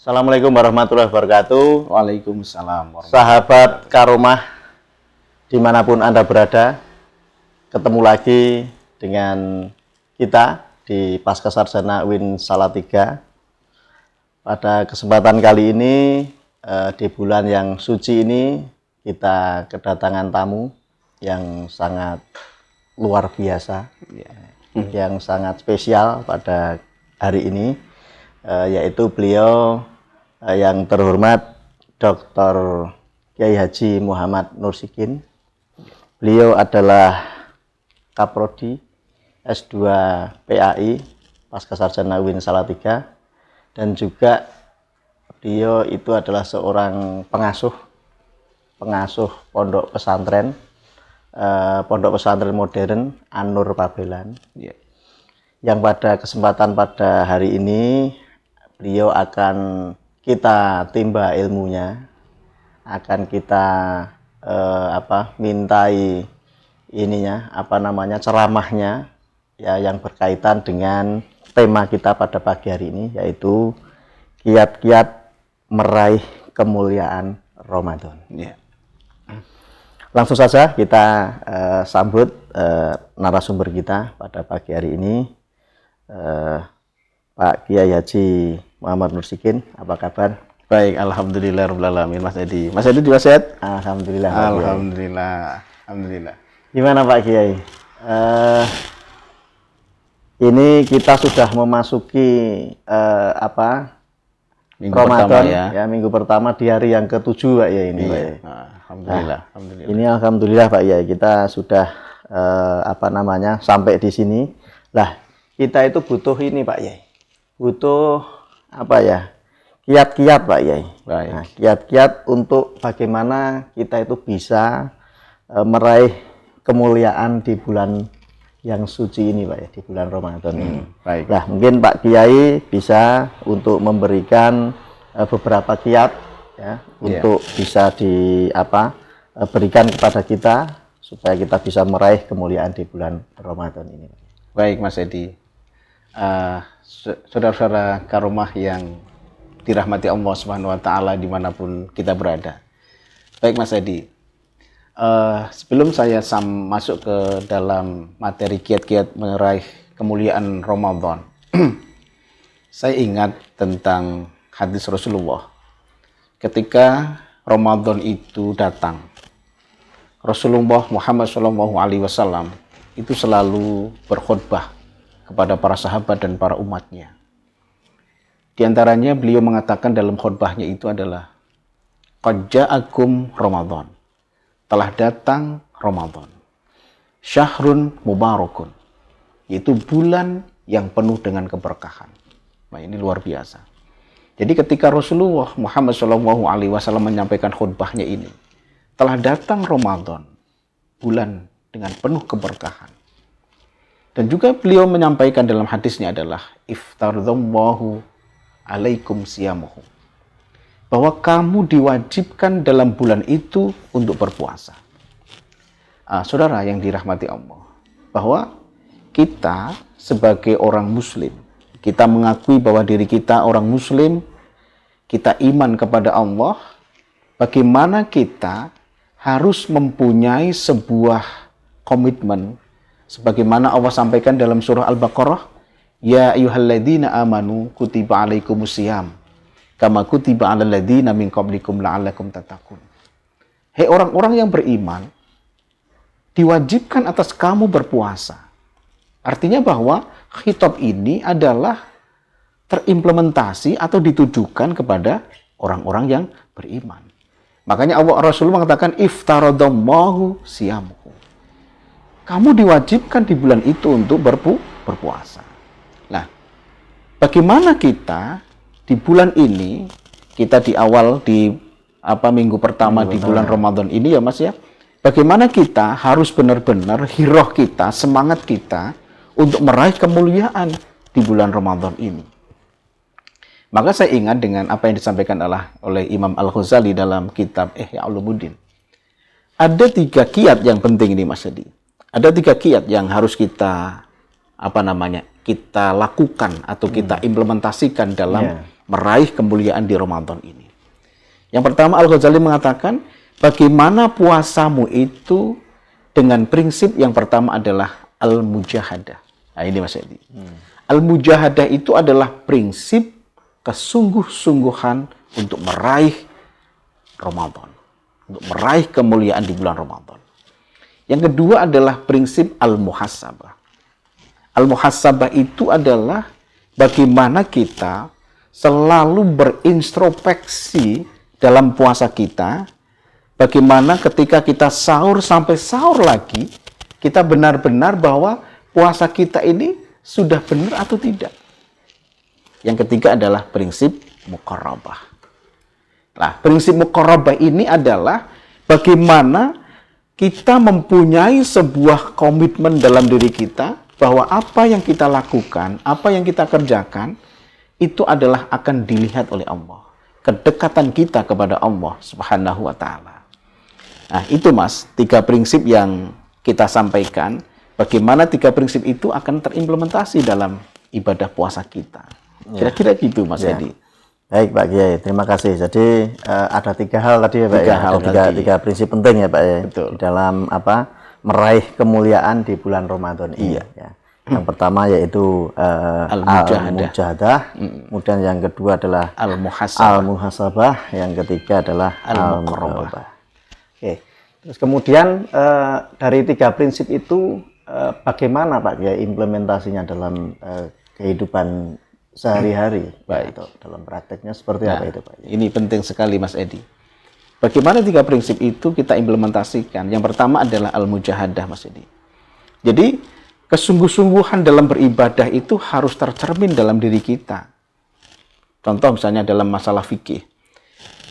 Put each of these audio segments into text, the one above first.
Assalamualaikum warahmatullahi wabarakatuh. Waalaikumsalam warahmatullahi Sahabat Karomah, dimanapun Anda berada, ketemu lagi dengan kita di Pasca Sarjana UIN Salatiga. Pada kesempatan kali ini, di bulan yang suci ini, kita kedatangan tamu yang sangat luar biasa, yang sangat spesial pada hari ini, yaitu beliau yang terhormat Dr. Kiai Haji Muhammad Nursikin. Beliau adalah Kaprodi S2 PAI Pasca Sarjana UIN Salatiga, dan juga beliau itu adalah seorang pengasuh pondok pesantren modern An-Nur Pabelan. Yang pada kesempatan pada hari ini beliau akan kita timba ilmunya, akan kita mintai ceramahnya ya, yang berkaitan dengan tema kita pada pagi hari ini, yaitu kiat-kiat meraih kemuliaan Ramadan. Langsung saja kita sambut narasumber kita pada pagi hari ini, Pak Kiai Haji Muhammad Nursikin. Apa kabar? Baik, alhamdulillahirobbilalamin, Mas Edi. Mas Edi juga sehat? Alhamdulillah. Alhamdulillah. Gimana Pak Kiai? Ini kita sudah memasuki Minggu Ramadan pertama ya. Minggu pertama di hari yang ke-7 Pak ya ini. Pak. Alhamdulillah. Ini alhamdulillah Pak ya, kita sudah sampai di sini. Lah, kita itu butuh ini Pak ya. Butuh kiat-kiat Pak Yai. Nah, kiat-kiat untuk bagaimana kita itu bisa meraih kemuliaan di bulan yang suci ini Pak ya, di bulan Ramadan ini. Baik. Nah, mungkin Pak Kiai bisa untuk memberikan beberapa kiat ya, untuk bisa berikan kepada kita supaya kita bisa meraih kemuliaan di bulan Ramadan ini. Baik, Mas Edi. Saudara-saudara Karomah yang dirahmati Allah Subhanahu wa taala dimanapun kita berada. Baik Mas Edi, sebelum saya masuk ke dalam materi kiat-kiat meraih kemuliaan Ramadan, saya ingat tentang hadis Rasulullah. Ketika Ramadan itu datang, Rasulullah Muhammad SAW itu selalu berkhutbah kepada para sahabat dan para umatnya. Di antaranya beliau mengatakan dalam khutbahnya itu adalah qad ja'akum Ramadan. Telah datang Ramadan. Syahrun mubarakun. Yaitu bulan yang penuh dengan keberkahan. Nah, ini luar biasa. Jadi ketika Rasulullah Muhammad SAW menyampaikan khutbahnya ini, telah datang Ramadan, bulan dengan penuh keberkahan. Dan juga beliau menyampaikan dalam hadisnya adalah iftaradallahu alaikum siyamuhu, bahwa kamu diwajibkan dalam bulan itu untuk berpuasa. Saudara yang dirahmati Allah, bahwa kita sebagai orang muslim, kita mengakui bahwa diri kita orang muslim, kita iman kepada Allah, bagaimana kita harus mempunyai sebuah komitmen sebagaimana Allah sampaikan dalam surah Al-Baqarah, ya ayyuhalladzina amanu kutiba alaikumusiyam kama kutiba alal ladzina min qablikum la'allakum tattaqun. Hei orang-orang yang beriman, diwajibkan atas kamu berpuasa. Artinya bahwa khitab ini adalah terimplementasi atau ditujukan kepada orang-orang yang beriman. Makanya Rasul mengatakan iftaradallahu siyamuhu. Kamu diwajibkan di bulan itu untuk berpuasa. Nah, bagaimana kita di bulan ini, kita di awal minggu pertama di bulan Ramadan ini ya Mas ya, bagaimana kita harus benar-benar hiroh kita, semangat kita untuk meraih kemuliaan di bulan Ramadan ini. Maka saya ingat dengan apa yang disampaikan oleh Imam Al-Ghazali dalam kitab Ihya Ulumuddin. Ada 3 kiat yang penting ini Mas Edi. Ada 3 kiat yang harus kita kita lakukan atau kita implementasikan dalam meraih kemuliaan di Ramadan ini. Yang pertama, Al-Ghazali mengatakan, bagaimana puasamu itu dengan prinsip yang pertama adalah al-mujahadah. Nah ini Mas Edi. Al-mujahadah itu adalah prinsip kesungguh-sungguhan untuk meraih Ramadan. Untuk meraih kemuliaan di bulan Ramadan. Yang kedua adalah prinsip al-muhasabah. Al-muhasabah itu adalah bagaimana kita selalu berintrospeksi dalam puasa kita, bagaimana ketika kita sahur sampai sahur lagi, kita benar-benar bahwa puasa kita ini sudah benar atau tidak. Yang ketiga adalah prinsip muqarrabah. Nah, prinsip muqarrabah ini adalah bagaimana kita mempunyai sebuah komitmen dalam diri kita bahwa apa yang kita lakukan, apa yang kita kerjakan, itu adalah akan dilihat oleh Allah. Kedekatan kita kepada Allah Subhanahu wa Ta'ala. Nah, itu Mas, 3 prinsip yang kita sampaikan. Bagaimana 3 prinsip itu akan terimplementasi dalam ibadah puasa kita. Kira-kira gitu Mas Edi. Baik Pak Kiai, terima kasih. Jadi ada 3 hal tadi ya Pak. Tiga prinsip penting ya Pak ya. Betul. Di dalam meraih kemuliaan di bulan Ramadan ini. Ya. Yang pertama yaitu al-mujahadah, kemudian yang kedua adalah al-muhasabah, yang ketiga adalah al-muqarrabah. Oke. Terus kemudian dari 3 prinsip itu bagaimana Pak ya implementasinya dalam kehidupan sehari-hari? Baik. Atau dalam prakteknya seperti apa itu Pak? Ini penting sekali Mas Edi. Bagaimana 3 prinsip itu kita implementasikan? Yang pertama adalah al-mujahadah Mas Edi. Jadi kesungguh-sungguhan dalam beribadah itu harus tercermin dalam diri kita. Contoh misalnya dalam masalah fikih.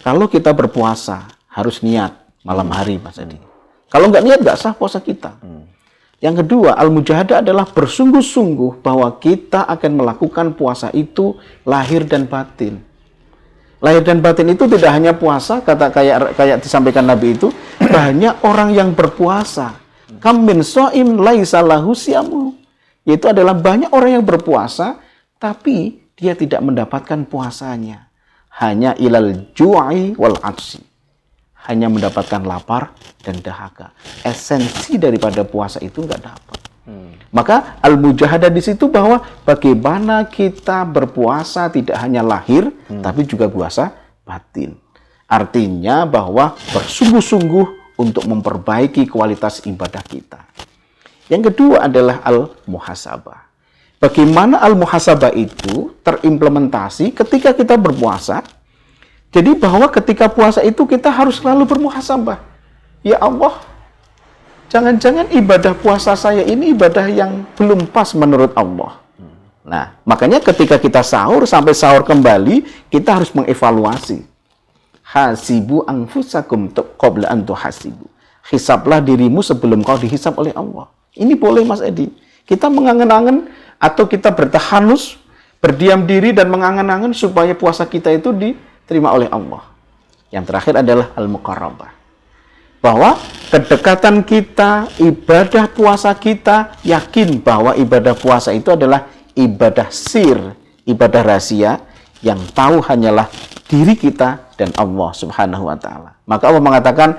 Kalau kita berpuasa, harus niat malam hari, Mas Edi. Kalau nggak niat, nggak sah puasa kita. Yang kedua, al-mujahadah adalah bersungguh-sungguh bahwa kita akan melakukan puasa itu lahir dan batin. Lahir dan batin itu tidak hanya puasa, kayak disampaikan Nabi itu, banyak orang yang berpuasa. Kam min shaim laisa lahu siyamu. Yaitu adalah banyak orang yang berpuasa tapi dia tidak mendapatkan puasanya. Hanya ilal ju'i wal atsi. Hanya mendapatkan lapar dan dahaga. Esensi daripada puasa itu enggak dapat. Maka al-mujahadah di situ bahwa bagaimana kita berpuasa tidak hanya lahir tapi juga puasa batin. Artinya bahwa bersungguh-sungguh untuk memperbaiki kualitas ibadah kita. Yang kedua adalah al-muhasabah. Bagaimana al-muhasabah itu terimplementasi ketika kita berpuasa. Jadi bahwa ketika puasa itu kita harus selalu bermuhasabah. Ya Allah, jangan-jangan ibadah puasa saya ini ibadah yang belum pas menurut Allah. Nah, makanya ketika kita sahur sampai sahur kembali, kita harus mengevaluasi. Hasibu anfusakum qabla an tuhasibu. Hisablah dirimu sebelum kau dihisab oleh Allah. Ini boleh Mas Edi. Kita mengangen-angen atau kita bertahanus, berdiam diri dan mengangen-angen supaya puasa kita itu diterima oleh Allah. Yang terakhir adalah al-muqarrabah. Bahwa kedekatan kita, ibadah puasa kita, yakin bahwa ibadah puasa itu adalah ibadah sir, ibadah rahasia yang tahu hanyalah diri kita dan Allah Subhanahu wa Ta'ala. Maka Allah mengatakan,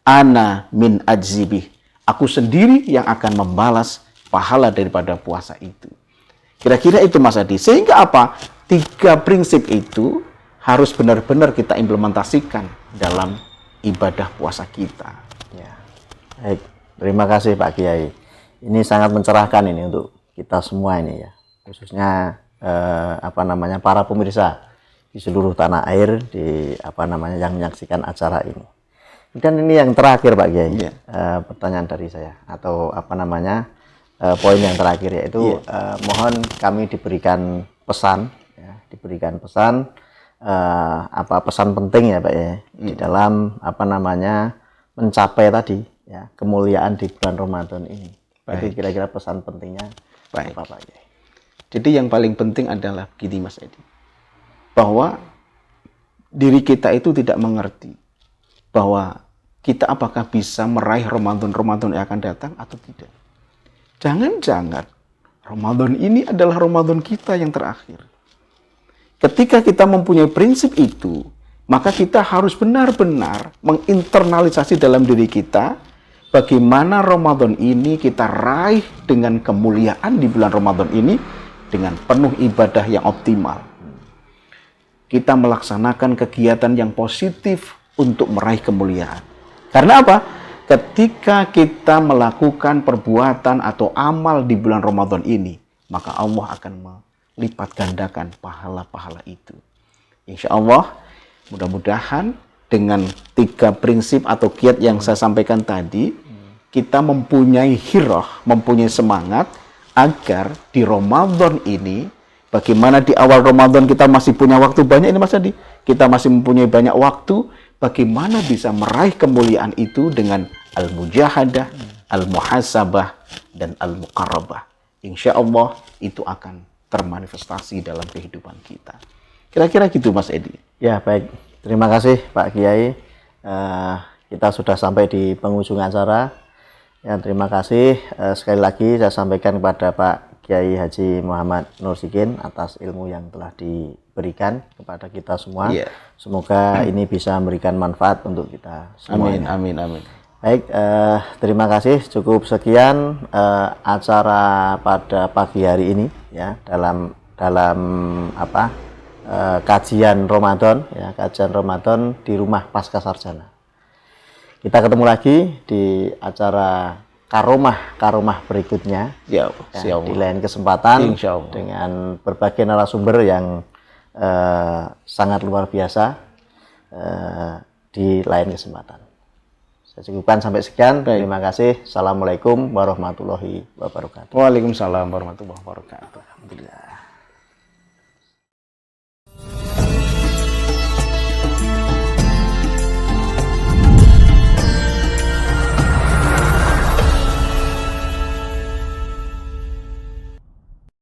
ana min ajzibih. Aku sendiri yang akan membalas pahala daripada puasa itu. Kira-kira itu Mas Adi. Sehingga apa? 3 prinsip itu harus benar-benar kita implementasikan dalam ibadah puasa kita. Ya. Baik, terima kasih Pak Kiai. Ini sangat mencerahkan ini untuk kita semua ini ya. Khususnya para pemirsa di seluruh tanah air yang menyaksikan acara ini. Dan ini yang terakhir Pak Kiai, pertanyaan dari saya atau poin yang terakhir yaitu mohon kami diberikan pesan, pesan penting ya Pak ya di dalam mencapai tadi ya kemuliaan di bulan Ramadan ini. Itu kira-kira pesan pentingnya apa Pak Kiai? Jadi yang paling penting adalah begini Mas Edi. Bahwa diri kita itu tidak mengerti bahwa kita apakah bisa meraih Ramadan yang akan datang atau tidak. Jangan-jangan Ramadan ini adalah Ramadan kita yang terakhir. ketika kita mempunyai prinsip itu, maka kita harus benar-benar menginternalisasi dalam diri kita bagaimana Ramadan ini kita raih dengan kemuliaan di bulan Ramadan ini dengan penuh ibadah yang optimal. Kita melaksanakan kegiatan yang positif untuk meraih kemuliaan. Karena apa? Ketika kita melakukan perbuatan atau amal di bulan Ramadan ini, maka Allah akan melipat gandakan pahala-pahala itu. Insya Allah, mudah-mudahan dengan 3 prinsip atau kiat yang saya sampaikan tadi, kita mempunyai hirah, mempunyai semangat agar di Ramadan ini, bagaimana di awal Ramadan kita masih punya waktu banyak ini Mas Adi, kita masih mempunyai banyak waktu, bagaimana bisa meraih kemuliaan itu dengan al-mujahadah, al-muhasabah, dan al-muqarrabah. Insya Allah itu akan termanifestasi dalam kehidupan kita. Kira-kira gitu Mas Edi. Ya, baik. Terima kasih Pak Kiai. Kita sudah sampai di penghujung acara. Ya, terima kasih. Sekali lagi saya sampaikan kepada Pak Kiai Haji Muhammad Nursikin atas ilmu yang telah diberikan kepada kita semua. Yeah. Semoga ini bisa memberikan manfaat untuk kita semua. Amin, amin, amin. Baik, terima kasih. Cukup sekian acara pada pagi hari ini ya, dalam kajian Ramadan ya, kajian Ramadan di rumah Pasca Sarjana. Kita ketemu lagi di acara karomah berikutnya Ya, di lain kesempatan Insya Allah. dengan berbagai narasumber yang sangat luar biasa di lain kesempatan. Saya cukupkan sampai sekian. Baik. Terima kasih. Assalamualaikum warahmatullahi wabarakatuh. Waalaikumsalam warahmatullahi wabarakatuh. Alhamdulillah.